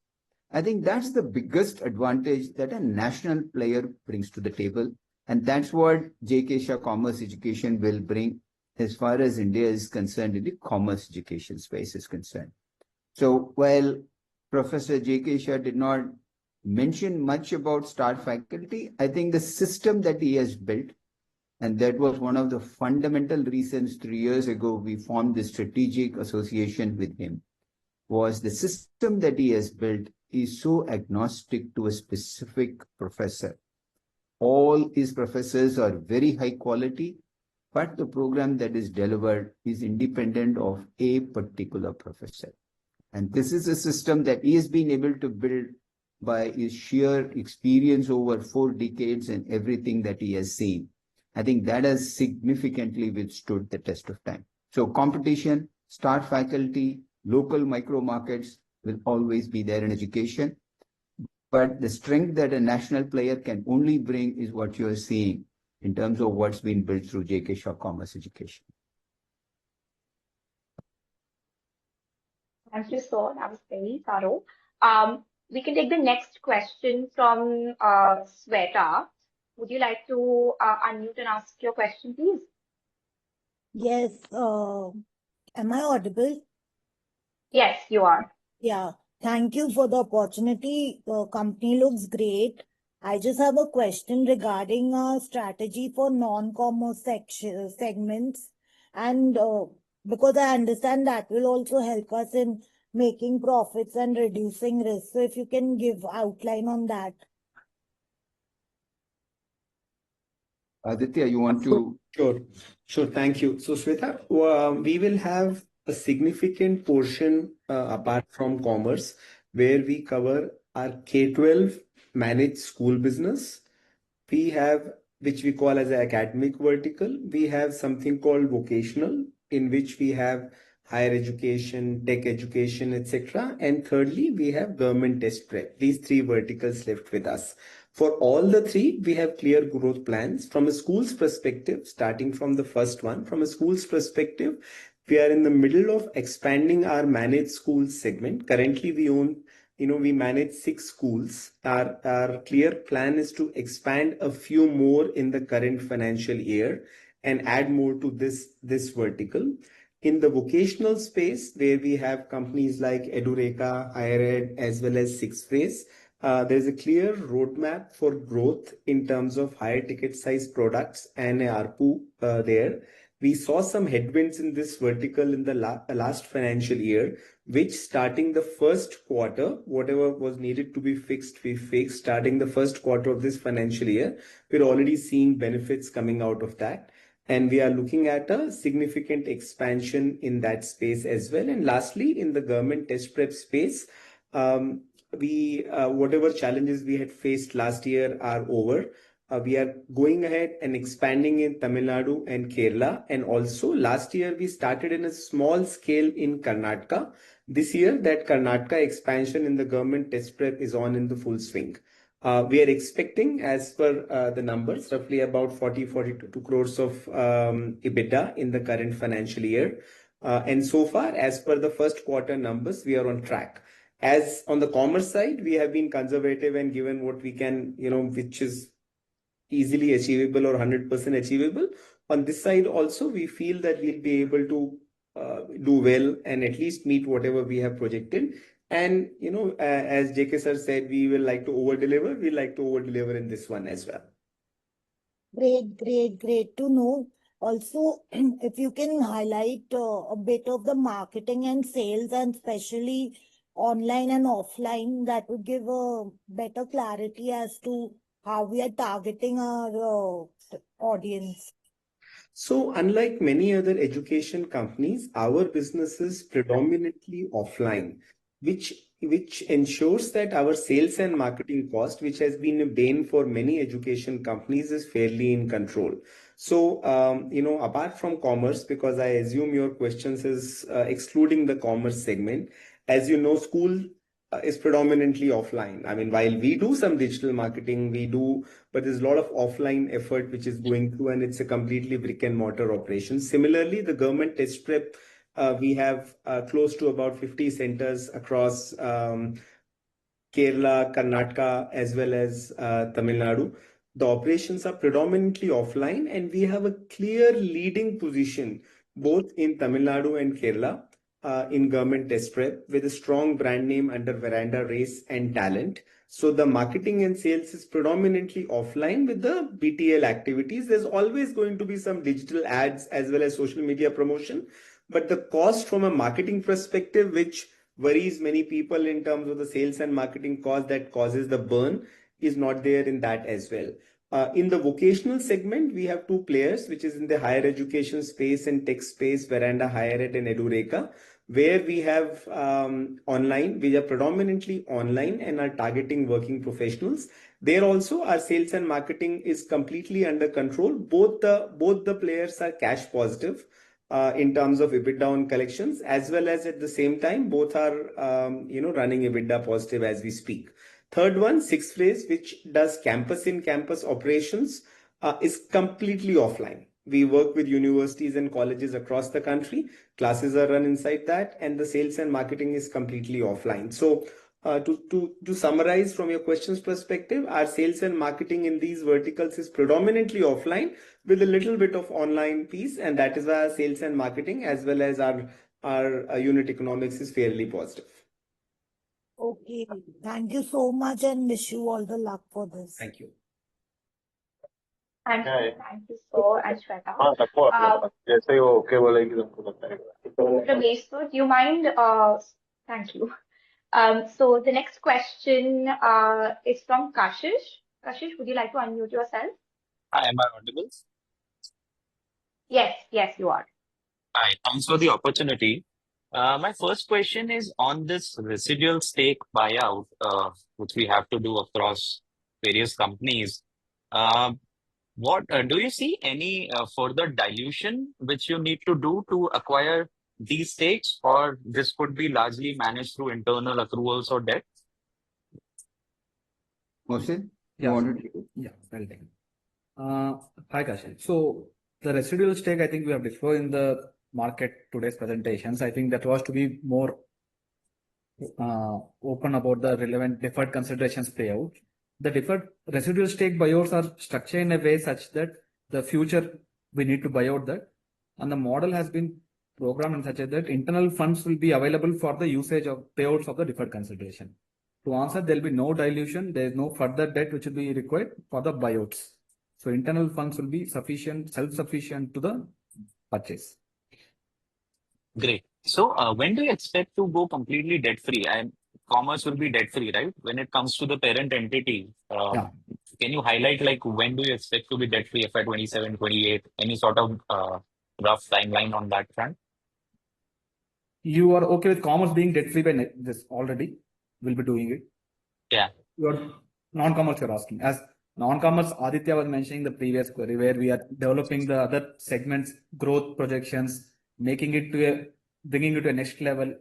Speaker 2: I think that's the biggest advantage that a national player brings to the table. And that's what J.K. Shah Commerce Education will bring as far as India is concerned in the commerce education space is concerned. So while Professor J.K. Shah did not mention much about star faculty, I think the system that he has built, and that was one of the fundamental reasons 3 years ago we formed this strategic association with him, was the system that he has built is so agnostic to a specific professor. All his professors are very high quality, but the program that is delivered is independent of a particular professor. And this is a system that he has been able to build by his sheer experience over 4 decades and everything that he has seen. I think that has significantly withstood the test of time. So competition, star faculty, local micro markets will always be there in education. But the strength that a national player can only bring is what you're seeing in terms of what's been built through J.K. Shah Commerce Education.
Speaker 1: Thank you, sir. That was very thorough. We can take the next question from Sweta. Would you like to unmute and ask your question, please?
Speaker 8: Yes. Am I audible?
Speaker 1: Yes, you are.
Speaker 8: Yeah. Thank you for the opportunity. The company looks great. I just have a question regarding our strategy for non-commerce segments. And because I understand that will also help us in making profits and reducing risk. So if you can give outline on that.
Speaker 2: Aditya, you want to?
Speaker 9: Sure. Thank you. So, Sweta, we will have a significant portion apart from commerce where we cover our K-12 managed school business. We have, which we call as an academic vertical. We have something called vocational, in which we have higher education, tech education, etc. And thirdly, we have government test prep. These 3 verticals left with us. For all the 3, we have clear growth plans. From a school's perspective, starting from the first one, from a school's perspective, we are in the middle of expanding our managed schools segment. Currently, we manage 6 schools. Our clear plan is to expand a few more in the current financial year and add more to this vertical. In the vocational space, where we have companies like Edureka, Higher Ed, as well as 6phase, there's a clear roadmap for growth in terms of higher ticket size products and ARPU there. we saw some headwinds in this vertical in the last financial year, which starting the first quarter, whatever was needed to be fixed, we fixed. Starting the first quarter of this financial year, we're already seeing benefits coming out of that. And we are looking at a significant expansion in that space as well. And lastly, in the government test prep space, whatever challenges we had faced last year are over. We are going ahead and expanding in Tamil Nadu and Kerala. And also last year, we started in a small scale in Karnataka. This year, that Karnataka expansion in the government test prep is on in the full swing. We are expecting, as per the numbers, roughly about 42 crores of EBITDA in the current financial year. And so far, as per the first quarter numbers, we are on track. As on the commerce side, we have been conservative and given what we can, which is easily achievable or 100% achievable. On this side also, we feel that we'll be able to do well and at least meet whatever we have projected. And, as JK sir said, we will like to over-deliver. We like to over-deliver in this one as well.
Speaker 8: Great to know. Also, if you can highlight a bit of the marketing and sales, and especially online and offline, that would give a better clarity as to how we are targeting our audience.
Speaker 9: So unlike many other education companies, our business is predominantly offline, which ensures that our sales and marketing cost, which has been a bane for many education companies, is fairly in control. So, apart from commerce, because I assume your questions is excluding the commerce segment, as you know, school is predominantly offline. I mean, while we do some digital marketing, but there's a lot of offline effort which is going through, and it's a completely brick and mortar operation. Similarly, the government test prep, we have close to about 50 centers across Kerala, Karnataka, as well as Tamil Nadu. The operations are predominantly offline, and we have a clear leading position both in Tamil Nadu and Kerala in government test prep with a strong brand name under Veranda, Race and Talent. So the marketing and sales is predominantly offline with the BTL activities. There's always going to be some digital ads as well as social media promotion. But the cost from a marketing perspective, which worries many people in terms of the sales and marketing cost that causes the burn, is not there in that as well. In the vocational segment, we have two players, which is in the higher education space and tech space, Veranda Higher Ed and Edureka, where we have online, we are predominantly online and are targeting working professionals. There also our sales and marketing is completely under control. Both the players are cash positive in terms of EBITDA on collections, as well as at the same time, both are running EBITDA positive as we speak. Third one, Sixth Phase, which does campus-in-campus operations, is completely offline. We work with universities and colleges across the country. Classes are run inside that, and the sales and marketing is completely offline. So to summarize from your questions perspective, our sales and marketing in these verticals is predominantly offline with a little bit of online piece, and that is why our sales and marketing as well as our unit economics is fairly positive.
Speaker 8: Okay, thank you so much and wish you all the luck for this.
Speaker 9: Thank you.
Speaker 1: Thank you so much, Shweta. Ramesh, do you mind? Thank you. So the next question is from Kashish. Kashish, would you like to unmute yourself?
Speaker 10: Hi, am I audible?
Speaker 1: Yes, you are.
Speaker 10: Hi, thanks for the opportunity. My first question is on this residual stake buyout, which we have to do across various companies. What do you see any further dilution which you need to do to acquire these stakes, or this could be largely managed through internal accruals or debt?
Speaker 2: Mohsin, you
Speaker 7: Yeah.
Speaker 2: wanted to?
Speaker 7: Yeah, well taken. Hi, Kashish. So the residual stake, I think we have disclosed in the market today's presentations. I think that was to be more open about the relevant deferred considerations payout. The deferred residual stake buyouts are structured in a way such that the future we need to buy out that, and the model has been programmed in such a that internal funds will be available for the usage of payouts of the deferred consideration. To answer, there will be no dilution. There is no further debt which will be required for the buyouts. So internal funds will be sufficient, self-sufficient to the purchase.
Speaker 10: Great. So, when do you expect to go completely debt free? And commerce will be debt free, right? When it comes to the parent entity,
Speaker 7: Yeah.
Speaker 10: can you highlight like when do you expect to be debt free? FY 27, 28? Any sort of rough timeline on that front?
Speaker 7: You are okay with commerce being debt free by this already? We'll be doing it.
Speaker 10: Yeah.
Speaker 7: Your non-commerce you're asking. As non-commerce, Aditya was mentioning the previous query where we are developing the other segments, growth projections, bringing it to a next level.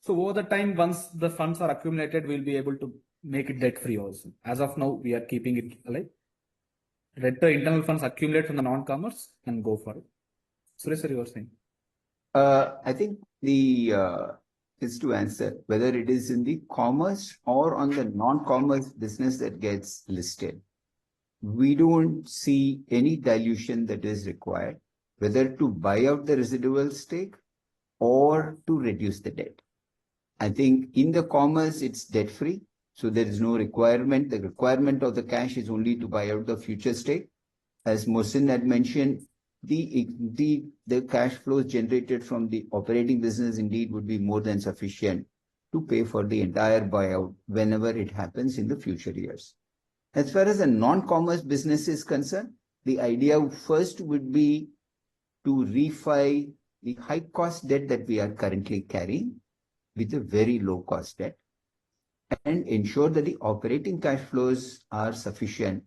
Speaker 7: So over the time, once the funds are accumulated, we'll be able to make it debt free also. As of now, we are keeping it alive. Let the internal funds accumulate from the non-commerce and go for it. Suresh sir, you were saying.
Speaker 2: I think is to answer whether it is in the commerce or on the non-commerce business that gets listed. We don't see any dilution that is required, whether to buy out the residual stake or to reduce the debt. I think in the commerce, it's debt free. So there is no requirement. The requirement of the cash is only to buy out the future stake. As Mohsin had mentioned, the cash flows generated from the operating business indeed would be more than sufficient to pay for the entire buyout whenever it happens in the future years. As far as a non-commerce business is concerned, the idea first would be to refi the high cost debt that we are currently carrying with a very low cost debt and ensure that the operating cash flows are sufficient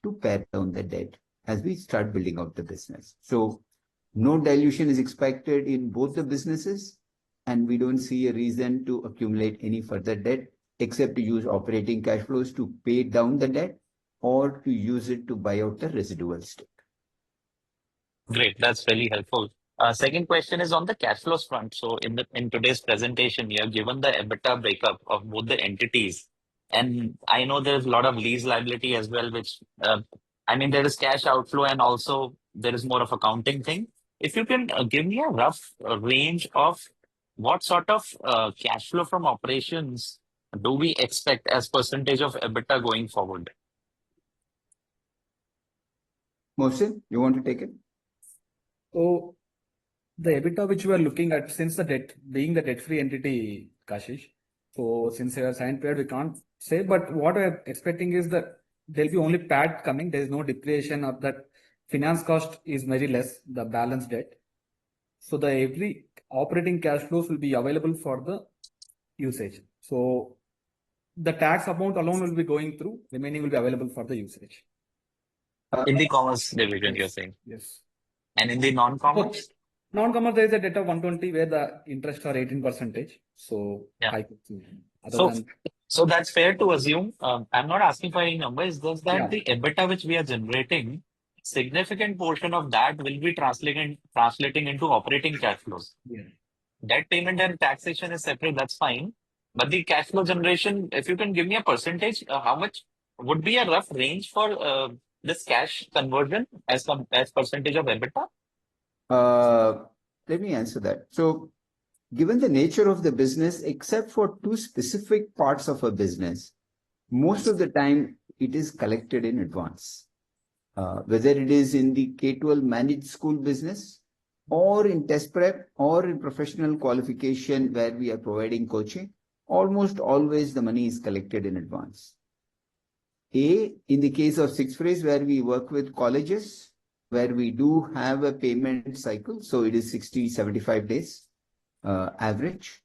Speaker 2: to pare down the debt as we start building out the business. So no dilution is expected in both the businesses, and we don't see a reason to accumulate any further debt except to use operating cash flows to pay down the debt or to use it to buy out the residual stake.
Speaker 10: Great, that's really helpful. Second question is on the cash flows front. So in today's presentation, you have given the EBITDA breakup of both the entities, and I know there's a lot of lease liability as well, which I mean there is cash outflow and also there is more of accounting thing. If you can give me a rough range of what sort of cash flow from operations do we expect as percentage of EBITDA going forward?
Speaker 2: Mohsin, you want to take it?
Speaker 7: So the EBITDA which we are looking at, since the debt being the debt-free entity, Kashish. So since we are signed period, we can't say, but what we are expecting is that there'll be only PAT coming. There is no depreciation of that. Finance cost is very less, the balance debt. So the every operating cash flows will be available for the usage. So the tax amount alone will be going through, remaining will be available for the usage.
Speaker 10: In the commerce division, you're saying?
Speaker 7: Yes.
Speaker 10: And in the non-commerce?
Speaker 7: Non-commerce, there is a debt of 120 where the interest are 18%. So
Speaker 10: Yeah.
Speaker 7: high.
Speaker 10: So that's fair to assume. I'm not asking for any numbers, just that the EBITDA which we are generating, significant portion of that will be translating into operating cash flows.
Speaker 7: Yeah.
Speaker 10: Debt payment and taxation is separate, that's fine. But the cash flow generation, if you can give me a percentage, how much would be a rough range for this cash conversion as percentage of EBITDA?
Speaker 2: Let me answer that. So given the nature of the business, except for two specific parts of a business, most of the time it is collected in advance. Whether it is in the K-12 managed school business or in test prep or in professional qualification where we are providing coaching, almost always the money is collected in advance. In the case of Sixth Phrase, where we work with colleges, where we do have a payment cycle, so it is 60, 75 days average.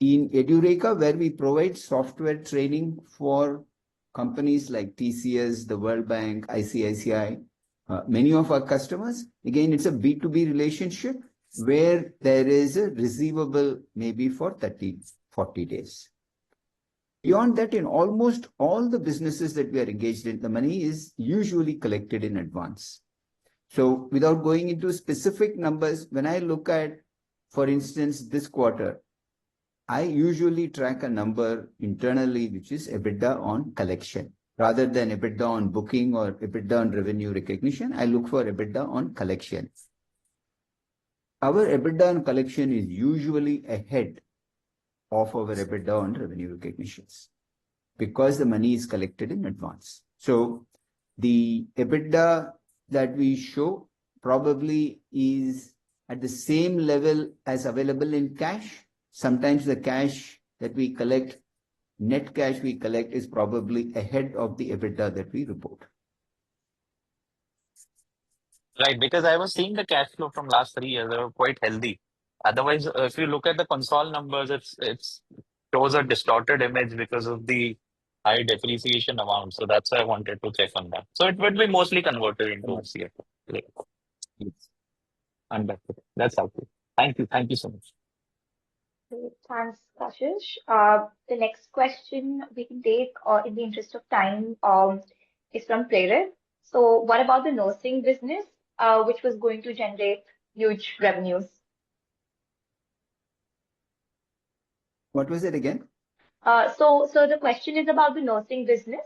Speaker 2: In Edureka, where we provide software training for companies like TCS, the World Bank, ICICI, many of our customers, again, it's a B2B relationship where there is a receivable maybe for 30, 40 days. Beyond that, in almost all the businesses that we are engaged in, the money is usually collected in advance. So without going into specific numbers, when I look at, for instance, this quarter, I usually track a number internally, which is EBITDA on collection. Rather than EBITDA on booking or EBITDA on revenue recognition, I look for EBITDA on collection. Our EBITDA on collection is usually ahead of our EBITDA on revenue recognitions because the money is collected in advance. So the EBITDA that we show probably is at the same level as available in cash. Sometimes the cash that we collect, net cash we collect, is probably ahead of the EBITDA that we report.
Speaker 10: Right, because I was seeing the cash flow from last 3 years, they were quite healthy. Otherwise, if you look at the console numbers, it's shows a distorted image because of the high depreciation amount. So that's why I wanted to check on that. So it would be mostly converted into CFO. Great. Yes. Understood. That's helpful. Thank you so much.
Speaker 1: Great. Thanks, Kashish. The next question we can take, in the interest of time, is from Prerit. So, what about the nursing business, which was going to generate huge revenues?
Speaker 2: What was it again?
Speaker 1: So the question is about the nursing business,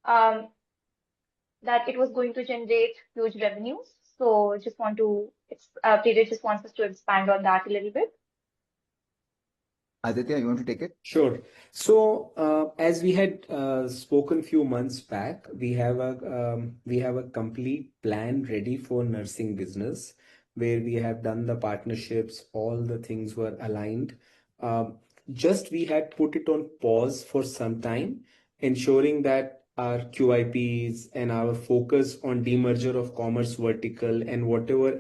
Speaker 1: that it was going to generate huge revenues. So, Prerit just wants us to expand on that a little bit.
Speaker 2: Aditya, you want to take it?
Speaker 9: Sure. So, as we had spoken few months back, we have a complete plan ready for nursing business, where we have done the partnerships, all the things were aligned. Just we had put it on pause for some time, ensuring that our QIPs and our focus on demerger of commerce vertical and whatever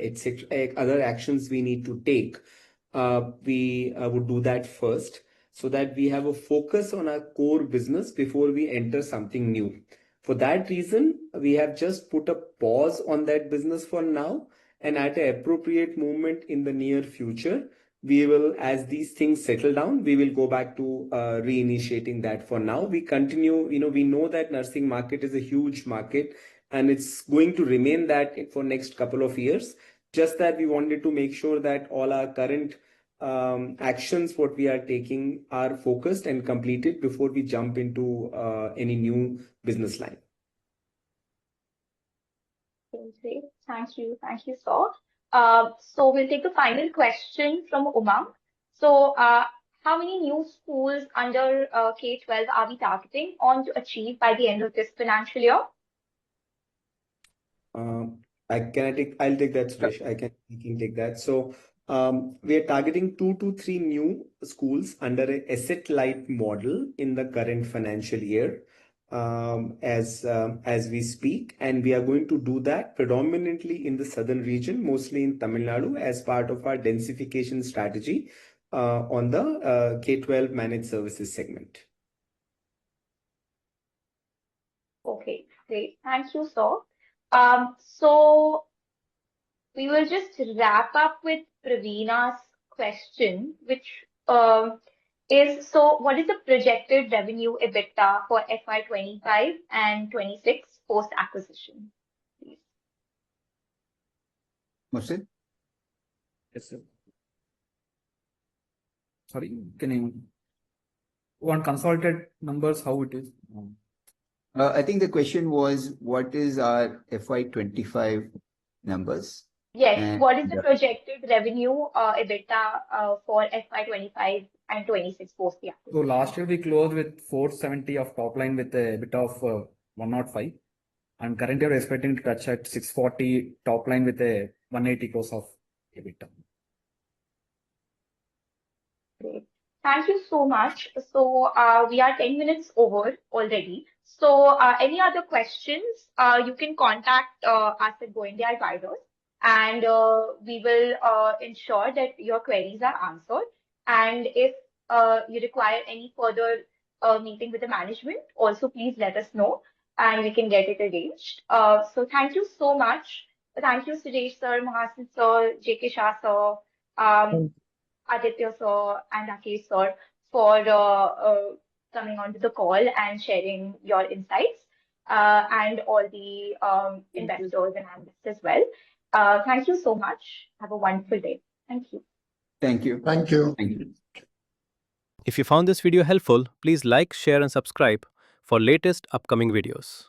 Speaker 9: other actions we need to take, we would do that first, so that we have a focus on our core business before we enter something new. For that reason, we have just put a pause on that business for now, and at an appropriate moment in the near future, we will, as these things settle down, we will go back to reinitiating that. For now, we continue, we know that nursing market is a huge market and it's going to remain that for next couple of years. Just that we wanted to make sure that all our current actions, what we are taking, are focused and completed before we jump into any new business line.
Speaker 1: Great. Thank you, sir. So we'll take the final question from Umang. So, how many new schools under K-12 are we targeting on to achieve by the end of this financial year?
Speaker 9: I'll take that, Suresh. I can take that. So, we are targeting 2 to 3 new schools under a asset-light model in the current financial year, as we speak, and we are going to do that predominantly in the southern region, mostly in Tamil Nadu, as part of our densification strategy on the K-12 managed services segment.
Speaker 1: Okay, great. Thank you, sir. So we will just wrap up with Praveena's question, which is, so what is the projected revenue EBITDA for FY25 and 26 post-acquisition? Please.
Speaker 2: Mohsin?
Speaker 7: Yes, sir. Sorry, can you want consolidated numbers, how it is?
Speaker 2: I think the question was, what is our FY25 numbers?
Speaker 1: Yes,
Speaker 2: And
Speaker 1: what is the projected revenue EBITDA for FY25 and 26 post the acquisition?
Speaker 7: So last year we closed with 470 of top line with a EBITDA of 105, and currently we're expecting to touch at 640 top line with a 180 crores of EBITDA.
Speaker 1: Great. Thank you so much. So we are 10 minutes over already. So any other questions, you can contact us at Goendia Advisors, and we will ensure that your queries are answered. And if you require any further meeting with the management, also please let us know and we can get it arranged. So thank you so much. Thank you, Suresh sir, Mahasan sir, JK Shah sir, Aditya sir, and Rakesh sir for coming onto the call and sharing your insights, and all the investors and analysts as well. Thank you so much. Have a wonderful day. Thank you.
Speaker 2: Thank you.
Speaker 3: Thank you.
Speaker 2: Thank you.
Speaker 11: If you found this video helpful, please like, share and subscribe for latest upcoming videos.